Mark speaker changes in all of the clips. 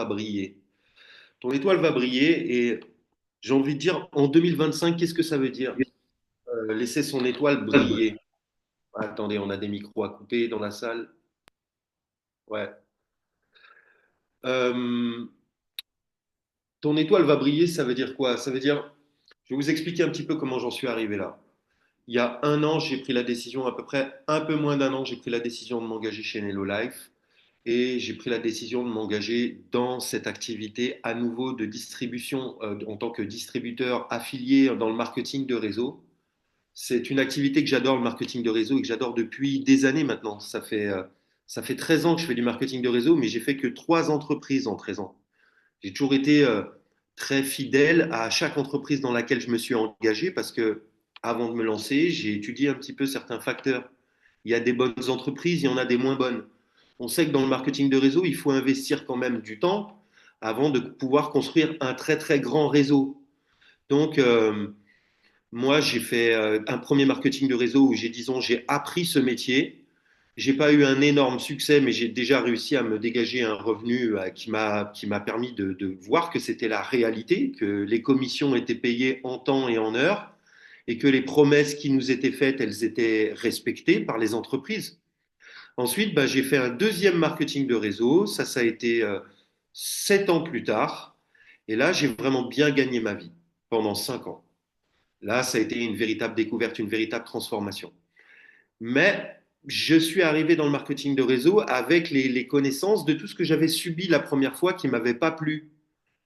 Speaker 1: va briller. Ton étoile va briller et j'ai envie de dire, en 2025, qu'est-ce que ça veut dire? Laisser son étoile briller. Attendez, on a des micros à couper dans la salle. Ouais. Euh, Ton étoile va briller, ça veut dire quoi? Ça veut dire, je vais vous expliquer un petit peu comment j'en suis arrivé là. Il y a un an, j'ai pris la décision, à peu près un peu moins d'un an, j'ai pris la décision de m'engager chez Nello Life et j'ai pris la décision de m'engager dans cette activité à nouveau de distribution en tant que distributeur affilié dans le marketing de réseau. C'est une activité que j'adore, le marketing de réseau, et que j'adore depuis des années maintenant. Ça fait 13 ans que je fais du marketing de réseau, mais j'ai fait que 3 entreprises en 13 ans. J'ai toujours été très fidèle à chaque entreprise dans laquelle je me suis engagé parce que avant de me lancer, j'ai étudié un petit peu certains facteurs. Il y a des bonnes entreprises, il y en a des moins bonnes. On sait que dans le marketing de réseau, il faut investir quand même du temps avant de pouvoir construire un très très grand réseau. Donc, moi, j'ai fait un premier marketing de réseau où disons, j'ai appris ce métier. J'ai pas eu un énorme succès, mais j'ai déjà réussi à me dégager un revenu qui m'a permis de voir que c'était la réalité, que les commissions étaient payées en temps et en heure, et que les promesses qui nous étaient faites, elles étaient respectées par les entreprises. Ensuite, bah, j'ai fait un deuxième marketing de réseau. Ça a été 7 ans plus tard. Et là, j'ai vraiment bien gagné ma vie pendant 5 ans. Là, ça a été une véritable découverte, une véritable transformation. Mais je suis arrivé dans le marketing de réseau avec les connaissances de tout ce que j'avais subi la première fois qui ne m'avait pas plu.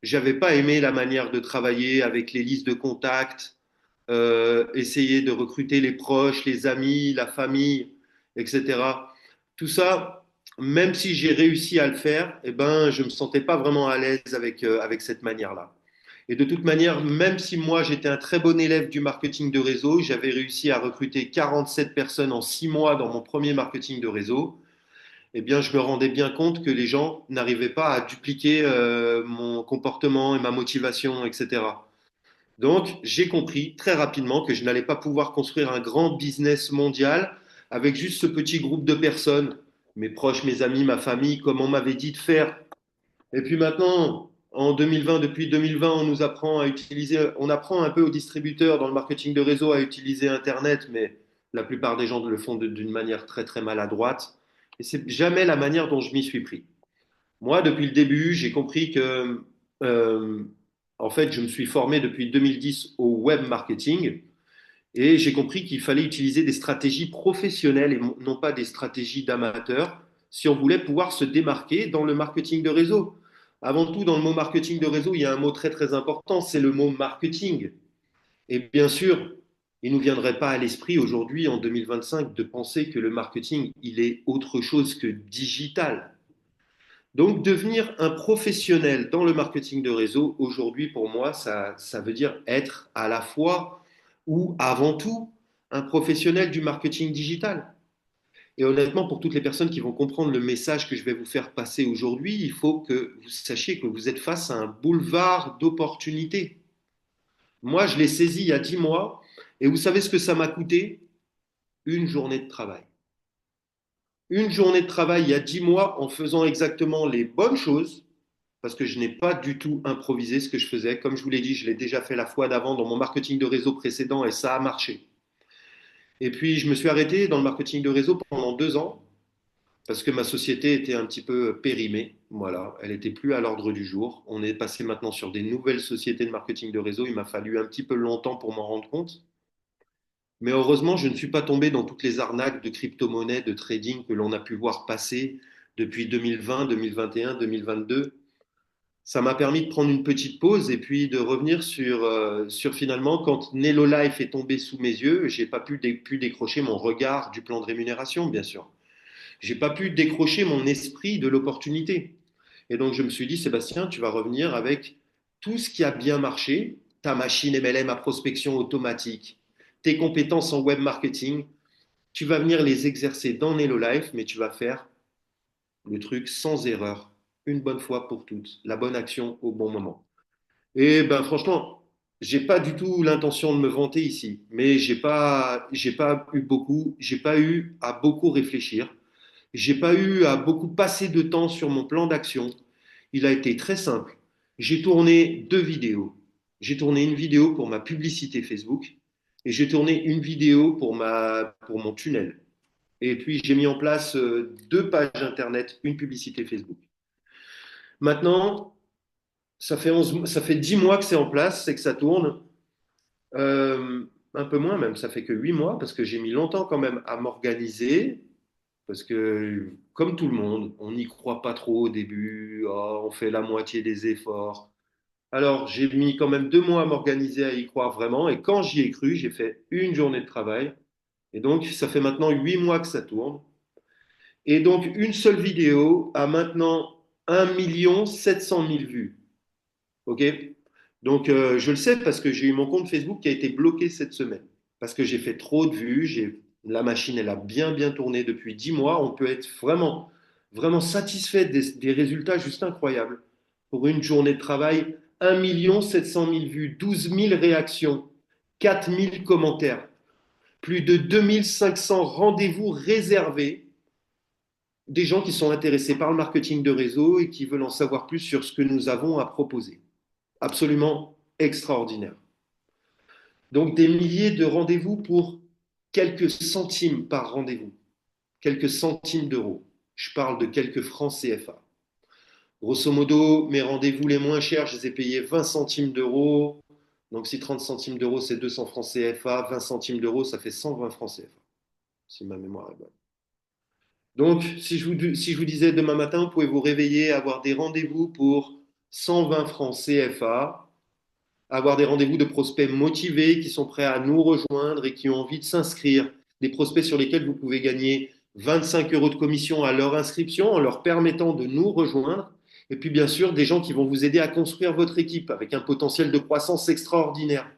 Speaker 1: J'avais pas aimé la manière de travailler avec les listes de contacts, essayer de recruter les proches, les amis, la famille, etc. Tout ça, même si j'ai réussi à le faire, eh ben, je ne me sentais pas vraiment à l'aise avec cette manière-là. Et de toute manière, même si moi j'étais un très bon élève du marketing de réseau, j'avais réussi à recruter 47 personnes en 6 mois dans mon premier marketing de réseau, eh bien je me rendais bien compte que les gens n'arrivaient pas à dupliquer mon comportement et ma motivation, etc. Donc j'ai compris très rapidement que je n'allais pas pouvoir construire un grand business mondial avec juste ce petit groupe de personnes, mes proches, mes amis, ma famille, comme on m'avait dit de faire. Et puis maintenant, en 2020, depuis 2020, on nous apprend à utiliser, on apprend un peu aux distributeurs dans le marketing de réseau à utiliser Internet, mais la plupart des gens le font d'une manière très très maladroite. Et c'est jamais la manière dont je m'y suis pris. Moi, depuis le début, j'ai compris que, euh, en fait, je me suis formé depuis 2010 au web marketing et j'ai compris qu'il fallait utiliser des stratégies professionnelles et non pas des stratégies d'amateurs si on voulait pouvoir se démarquer dans le marketing de réseau. Avant tout, dans le mot marketing de réseau, il y a un mot très très important, c'est le mot marketing. Et bien sûr, il ne nous viendrait pas à l'esprit aujourd'hui, en 2025, de penser que le marketing, il est autre chose que digital. Donc, devenir un professionnel dans le marketing de réseau, aujourd'hui, pour moi, ça veut dire être à la fois ou avant tout un professionnel du marketing digital. Et honnêtement, pour toutes les personnes qui vont comprendre le message que je vais vous faire passer aujourd'hui, il faut que vous sachiez que vous êtes face à un boulevard d'opportunités. Moi, je l'ai saisi il y a 10 mois, et vous savez ce que ça m'a coûté? Une journée de travail. Une journée de travail il y a 10 mois en faisant exactement les bonnes choses, parce que je n'ai pas du tout improvisé ce que je faisais. Comme je vous l'ai dit, je l'ai déjà fait la fois d'avant dans mon marketing de réseau précédent et ça a marché. Et puis, je me suis arrêté dans le marketing de réseau pendant 2 ans parce que ma société était un petit peu périmée. Voilà, elle n'était plus à l'ordre du jour. On est passé maintenant sur des nouvelles sociétés de marketing de réseau. Il m'a fallu un petit peu longtemps pour m'en rendre compte. Mais heureusement, je ne suis pas tombé dans toutes les arnaques de crypto-monnaies, de trading que l'on a pu voir passer depuis 2020, 2021, 2022. Ça m'a permis de prendre une petite pause et puis de revenir sur finalement, quand Nello Life est tombé sous mes yeux, j'ai pas pu décrocher mon regard du plan de rémunération, bien sûr. J'ai pas pu décrocher mon esprit de l'opportunité. Et donc, je me suis dit, Sébastien, tu vas revenir avec tout ce qui a bien marché, ta machine MLM à prospection automatique, tes compétences en web marketing, tu vas venir les exercer dans Nello Life, mais tu vas faire le truc sans erreur, une bonne fois pour toutes, la bonne action au bon moment. Et ben franchement, j'ai pas du tout l'intention de me vanter ici, mais j'ai pas eu beaucoup, j'ai pas eu à beaucoup réfléchir, j'ai pas eu à beaucoup passer de temps sur mon plan d'action. Il a été très simple. J'ai tourné deux vidéos. J'ai tourné une vidéo pour ma publicité Facebook et j'ai tourné une vidéo pour mon tunnel. Et puis j'ai mis en place deux pages internet, une publicité Facebook. Maintenant, ça fait 10 mois que c'est en place, c'est que ça tourne. Euh, un peu moins même, ça fait que 8 mois parce que j'ai mis longtemps quand même à m'organiser. Parce que, comme tout le monde, on n'y croit pas trop au début, oh, on fait la moitié des efforts. Alors, j'ai mis quand même 2 mois à m'organiser, à y croire vraiment. Et quand j'y ai cru, j'ai fait une journée de travail. Et donc, ça fait maintenant 8 mois que ça tourne. Et donc, une seule vidéo a maintenant 1 700 000 vues. OK? Donc, je le sais parce que j'ai eu mon compte Facebook qui a été bloqué cette semaine. Parce que j'ai fait trop de vues. La machine, elle a bien tourné depuis 10 mois. On peut être vraiment satisfait des résultats juste incroyables. Pour une journée de travail, 1 700 000 vues, 12 000 réactions, 4 000 commentaires, plus de 2 500 rendez-vous réservés, des gens qui sont intéressés par le marketing de réseau et qui veulent en savoir plus sur ce que nous avons à proposer. Absolument extraordinaire. Donc des milliers de rendez-vous pour quelques centimes par rendez-vous, quelques centimes d'euros. Je parle de quelques francs CFA. Grosso modo, mes rendez-vous les moins chers, je les ai payés 20 centimes d'euros. Donc si 30 centimes d'euros, c'est 200 francs CFA, 20 centimes d'euros, ça fait 120 francs CFA, si ma mémoire est bonne. Donc, si je vous disais demain matin, vous pouvez vous réveiller, avoir des rendez-vous pour 120 francs CFA, avoir des rendez-vous de prospects motivés qui sont prêts à nous rejoindre et qui ont envie de s'inscrire, des prospects sur lesquels vous pouvez gagner 25 euros de commission à leur inscription en leur permettant de nous rejoindre. Et puis bien sûr, des gens qui vont vous aider à construire votre équipe avec un potentiel de croissance extraordinaire.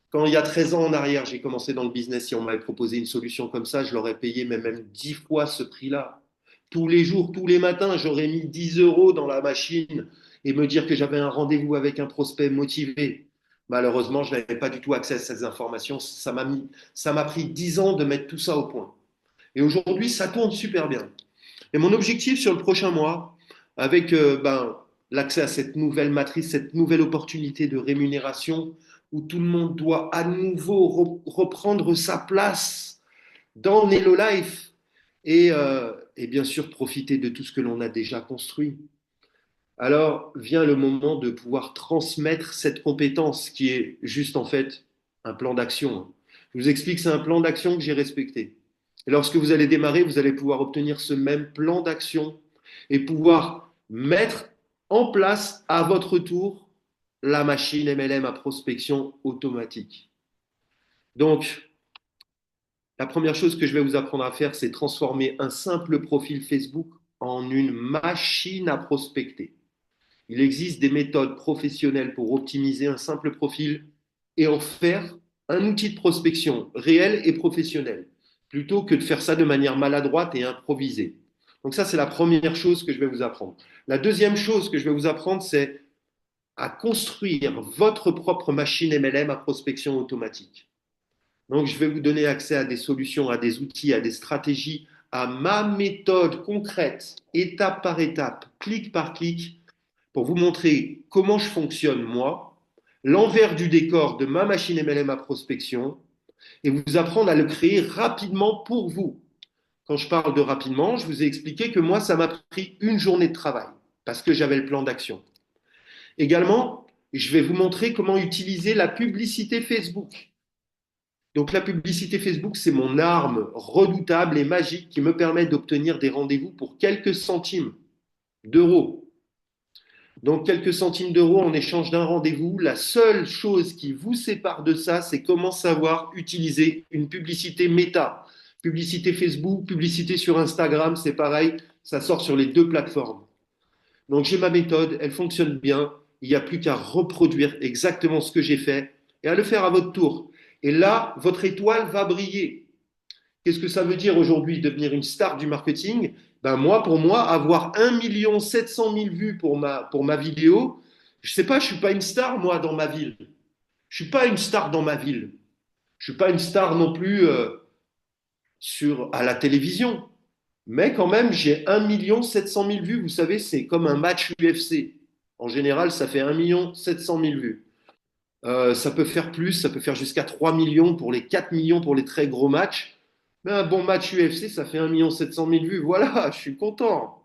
Speaker 1: Quand il y a 13 ans en arrière, j'ai commencé dans le business, si on m'avait proposé une solution comme ça, je l'aurais payé même 10 fois ce prix-là. Tous les jours, tous les matins, j'aurais mis 10 euros dans la machine et me dire que j'avais un rendez-vous avec un prospect motivé. Malheureusement, je n'avais pas du tout accès à ces informations. Ça m'a pris 10 ans de mettre tout ça au point. Et aujourd'hui, ça tourne super bien. Et mon objectif sur le prochain mois, avec l'accès à cette nouvelle matrice, cette nouvelle opportunité de rémunération, où tout le monde doit à nouveau reprendre sa place dans Nello Life et bien sûr profiter de tout ce que l'on a déjà construit. Alors vient le moment de pouvoir transmettre cette compétence qui est juste en fait un plan d'action. Je vous explique, c'est un plan d'action que j'ai respecté. Et lorsque vous allez démarrer, vous allez pouvoir obtenir ce même plan d'action et pouvoir mettre en place à votre tour la machine MLM à prospection automatique. Donc, la première chose que je vais vous apprendre à faire, c'est transformer un simple profil Facebook en une machine à prospecter. Il existe des méthodes professionnelles pour optimiser un simple profil et en faire un outil de prospection réel et professionnel, plutôt que de faire ça de manière maladroite et improvisée. Donc ça, c'est la première chose que je vais vous apprendre. La deuxième chose que je vais vous apprendre, c'est à construire votre propre machine MLM à prospection automatique. Donc, je vais vous donner accès à des solutions, à des outils, à des stratégies, à ma méthode concrète, étape par étape, clic par clic, pour vous montrer comment je fonctionne moi, l'envers du décor de ma machine MLM à prospection, et vous apprendre à le créer rapidement pour vous. Quand je parle de rapidement, je vous ai expliqué que moi, ça m'a pris une journée de travail, parce que j'avais le plan d'action. Également, je vais vous montrer comment utiliser la publicité Facebook. Donc la publicité Facebook, c'est mon arme redoutable et magique qui me permet d'obtenir des rendez-vous pour quelques centimes d'euros. Donc quelques centimes d'euros en échange d'un rendez-vous. La seule chose qui vous sépare de ça, c'est comment savoir utiliser une publicité méta. Publicité Facebook, publicité sur Instagram, c'est pareil, ça sort sur les deux plateformes. Donc j'ai ma méthode, elle fonctionne bien. Il n'y a plus qu'à reproduire exactement ce que j'ai fait et à le faire à votre tour. Et là, votre étoile va briller. Qu'est-ce que ça veut dire aujourd'hui devenir une star du marketing? Ben moi, pour moi, avoir 1 700 000 vues pour ma vidéo, je sais pas, je suis pas une star moi dans ma ville. Je suis pas une star dans ma ville. Je suis pas une star non plus à la télévision. Mais quand même, j'ai 1 700 000 vues. Vous savez, c'est comme un match UFC. En général, ça fait 1 700 000 vues. Ça peut faire plus, ça peut faire jusqu'à 3 millions pour les 4 millions pour les très gros matchs. Mais un bon match UFC, ça fait 1 700 000 vues. Voilà, je suis content.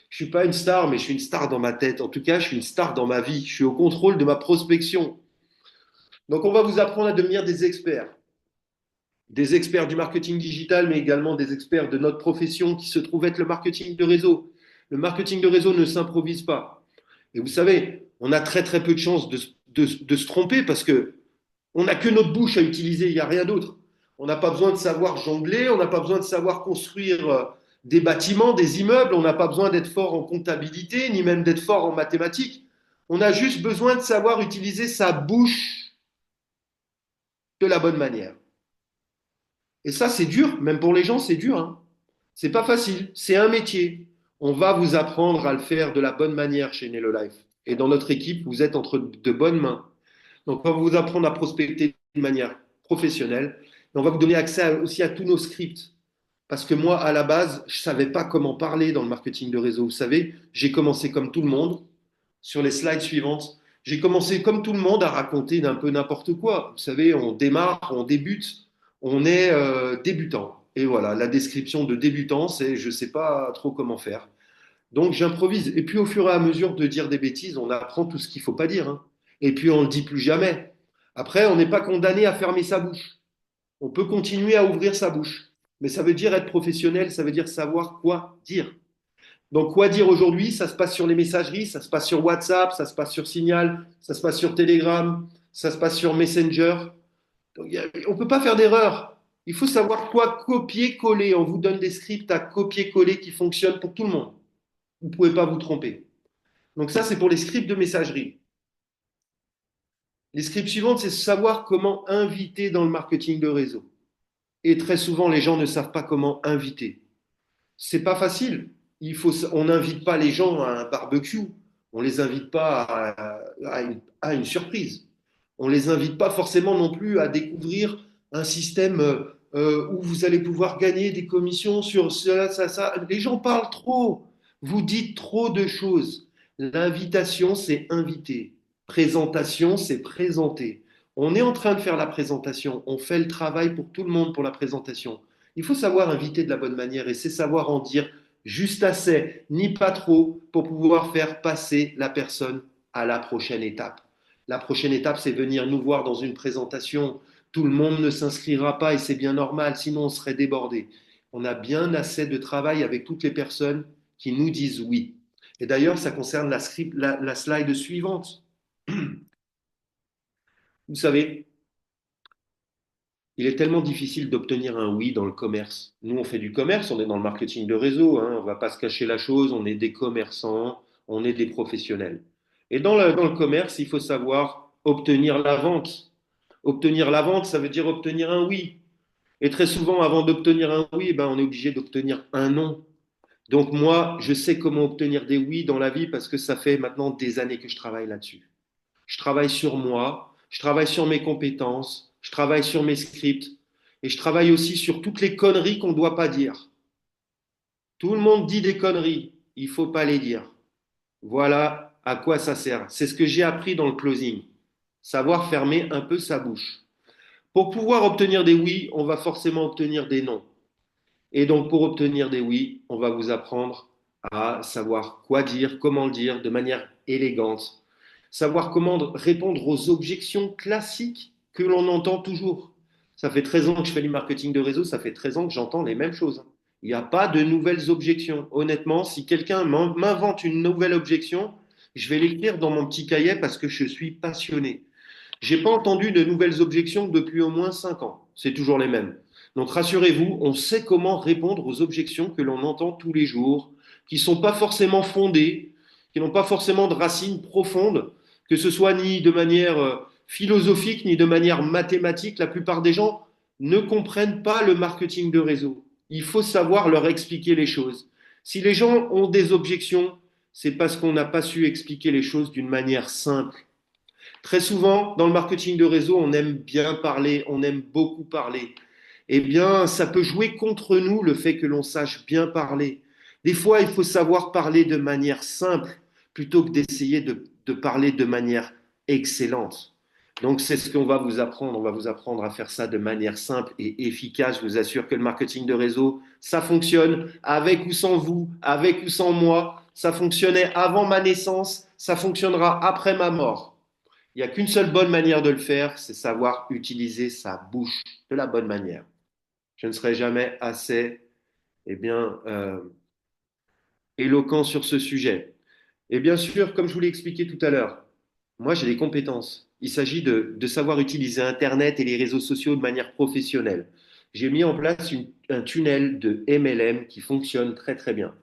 Speaker 1: Je suis pas une star, mais je suis une star dans ma tête. En tout cas, je suis une star dans ma vie. Je suis au contrôle de ma prospection. Donc, on va vous apprendre à devenir des experts du marketing digital, mais également des experts de notre profession qui se trouve être le marketing de réseau. Le marketing de réseau ne s'improvise pas. Et vous savez, on a très très peu de chances de se tromper parce que on n'a que notre bouche à utiliser, il n'y a rien d'autre. On n'a pas besoin de savoir jongler, on n'a pas besoin de savoir construire des bâtiments, des immeubles, on n'a pas besoin d'être fort en comptabilité, ni même d'être fort en mathématiques. On a juste besoin de savoir utiliser sa bouche de la bonne manière. Et ça, c'est dur, même pour les gens, c'est dur. Hein. C'est pas facile, c'est un métier. On va vous apprendre à le faire de la bonne manière chez Nello Life. Et dans notre équipe, vous êtes entre de bonnes mains. Donc, on va vous apprendre à prospecter de manière professionnelle. Et on va vous donner accès aussi à tous nos scripts. Parce que moi, à la base, je ne savais pas comment parler dans le marketing de réseau. Vous savez, j'ai commencé comme tout le monde, sur les slides suivantes. J'ai commencé comme tout le monde à raconter d'un peu n'importe quoi. Vous savez, on démarre, on débute, on est débutant. Et voilà, la description de débutant, c'est je ne sais pas trop comment faire. Donc j'improvise. Et puis au fur et à mesure de dire des bêtises, on apprend tout ce qu'il ne faut pas dire. Hein. Et puis on ne le dit plus jamais. Après, on n'est pas condamné à fermer sa bouche. On peut continuer à ouvrir sa bouche. Mais ça veut dire être professionnel, ça veut dire savoir quoi dire. Donc quoi dire aujourd'hui, ça se passe sur les messageries, ça se passe sur WhatsApp, ça se passe sur Signal, ça se passe sur Telegram, ça se passe sur Messenger. Donc, on ne peut pas faire d'erreur. Il faut savoir quoi copier-coller. On vous donne des scripts à copier-coller qui fonctionnent pour tout le monde. Vous ne pouvez pas vous tromper. Donc ça, c'est pour les scripts de messagerie. Les scripts suivantes, c'est savoir comment inviter dans le marketing de réseau. Et très souvent, les gens ne savent pas comment inviter. C'est pas facile. On n'invite pas les gens à un barbecue. On les invite pas à une surprise. On les invite pas forcément non plus à découvrir un système où vous allez pouvoir gagner des commissions sur cela, ça. Les gens parlent trop. Vous dites trop de choses. L'invitation, c'est inviter. Présentation, c'est présenter. On est en train de faire la présentation. On fait le travail pour tout le monde pour la présentation. Il faut savoir inviter de la bonne manière et c'est savoir en dire juste assez, ni pas trop, pour pouvoir faire passer la personne à la prochaine étape. La prochaine étape, c'est venir nous voir dans une présentation. Tout le monde ne s'inscrira pas et c'est bien normal, sinon on serait débordé. On a bien assez de travail avec toutes les personnes qui nous disent oui. Et d'ailleurs, ça concerne la slide suivante. Vous savez, il est tellement difficile d'obtenir un oui dans le commerce. Nous, on fait du commerce, on est dans le marketing de réseau, hein, on ne va pas se cacher la chose, on est des commerçants, on est des professionnels. Et dans le commerce, il faut savoir obtenir la vente. Obtenir la vente, ça veut dire obtenir un oui. Et très souvent, avant d'obtenir un oui, ben, on est obligé d'obtenir un non. Donc moi, je sais comment obtenir des oui dans la vie parce que ça fait maintenant des années que je travaille là-dessus. Je travaille sur moi, je travaille sur mes compétences, je travaille sur mes scripts et je travaille aussi sur toutes les conneries qu'on ne doit pas dire. Tout le monde dit des conneries, il ne faut pas les dire. Voilà à quoi ça sert. C'est ce que j'ai appris dans le closing. Savoir fermer un peu sa bouche. Pour pouvoir obtenir des oui, on va forcément obtenir des non. Et donc pour obtenir des oui, on va vous apprendre à savoir quoi dire, comment le dire de manière élégante, savoir comment répondre aux objections classiques que l'on entend toujours. Ça fait 13 ans que je fais du marketing de réseau, ça fait 13 ans que j'entends les mêmes choses. Il n'y a pas de nouvelles objections. Honnêtement, si quelqu'un m'invente une nouvelle objection, je vais l'écrire dans mon petit cahier parce que je suis passionné. J'ai pas entendu de nouvelles objections depuis au moins 5 ans. C'est toujours les mêmes. Donc rassurez-vous, on sait comment répondre aux objections que l'on entend tous les jours, qui ne sont pas forcément fondées, qui n'ont pas forcément de racines profondes, que ce soit ni de manière philosophique, ni de manière mathématique. La plupart des gens ne comprennent pas le marketing de réseau. Il faut savoir leur expliquer les choses. Si les gens ont des objections, c'est parce qu'on n'a pas su expliquer les choses d'une manière simple. Très souvent, dans le marketing de réseau, on aime bien parler, on aime beaucoup parler. eh bien, ça peut jouer contre nous le fait que l'on sache bien parler. Des fois, il faut savoir parler de manière simple plutôt que d'essayer de parler de manière excellente. Donc, c'est ce qu'on va vous apprendre. On va vous apprendre à faire ça de manière simple et efficace. Je vous assure que le marketing de réseau, ça fonctionne avec ou sans vous, avec ou sans moi. Ça fonctionnait avant ma naissance, ça fonctionnera après ma mort. Il n'y a qu'une seule bonne manière de le faire, c'est savoir utiliser sa bouche de la bonne manière. Je ne serai jamais assez éloquent sur ce sujet. Et bien sûr, comme je vous l'ai expliqué tout à l'heure, moi j'ai des compétences. Il s'agit de savoir utiliser Internet et les réseaux sociaux de manière professionnelle. J'ai mis en place un tunnel de MLM qui fonctionne très très bien.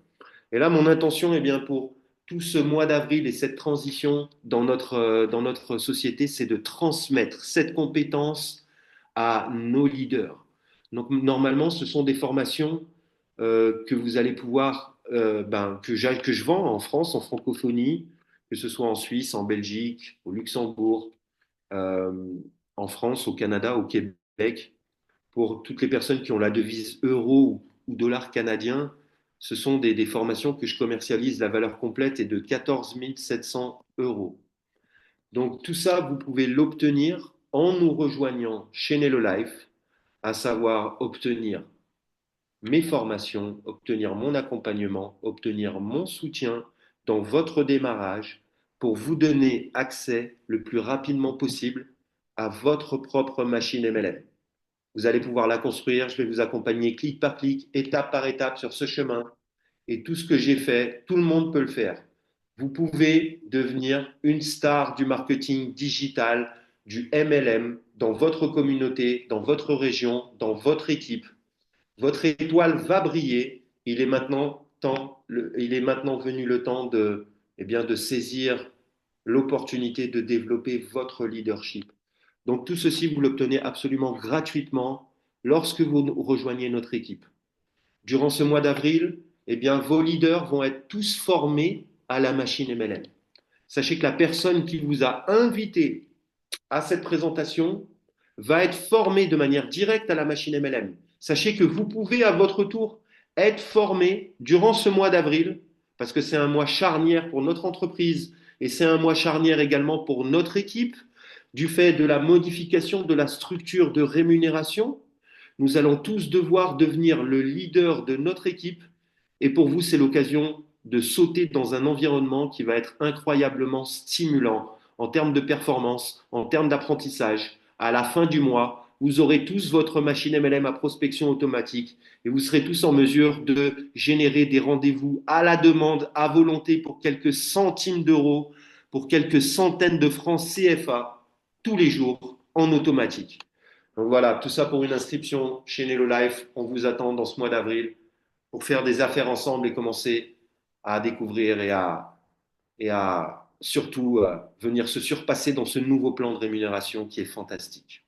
Speaker 1: Et là, mon intention, bien, pour tout ce mois d'avril et cette transition dans notre société, c'est de transmettre cette compétence à nos leaders. Donc, normalement, ce sont des formations que vous allez pouvoir, que je vends en France, en francophonie, que ce soit en Suisse, en Belgique, au Luxembourg, euh, en France, au Canada, au Québec, pour toutes les personnes qui ont la devise euro ou dollar canadien, ce sont des formations que je commercialise. La valeur complète est de 14 700 euros. Donc tout ça, vous pouvez l'obtenir en nous rejoignant chez Nello Life, à savoir obtenir mes formations, obtenir mon accompagnement, obtenir mon soutien dans votre démarrage pour vous donner accès le plus rapidement possible à votre propre machine MLM. Vous allez pouvoir la construire. Je vais vous accompagner clic par clic, étape par étape sur ce chemin. Et tout ce que j'ai fait, tout le monde peut le faire. Vous pouvez devenir une star du marketing digital, du MLM, dans votre communauté, dans votre région, dans votre équipe. Votre étoile va briller. Il est maintenant venu le temps de saisir l'opportunité de développer votre leadership. Donc tout ceci, vous l'obtenez absolument gratuitement lorsque vous rejoignez notre équipe. Durant ce mois d'avril, vos leaders vont être tous formés à la machine MLM. Sachez que la personne qui vous a invité à cette présentation va être formée de manière directe à la machine MLM. Sachez que vous pouvez à votre tour être formé durant ce mois d'avril, parce que c'est un mois charnière pour notre entreprise et c'est un mois charnière également pour notre équipe, du fait de la modification de la structure de rémunération. Nous allons tous devoir devenir le leader de notre équipe et pour vous, c'est l'occasion de sauter dans un environnement qui va être incroyablement stimulant en termes de performance, en termes d'apprentissage. À la fin du mois, vous aurez tous votre machine MLM à prospection automatique et vous serez tous en mesure de générer des rendez-vous à la demande, à volonté pour quelques centimes d'euros, pour quelques centaines de francs CFA tous les jours en automatique. Donc voilà, tout ça pour une inscription chez Nello Life. On vous attend dans ce mois d'avril pour faire des affaires ensemble et commencer à découvrir et à surtout venir se surpasser dans ce nouveau plan de rémunération qui est fantastique.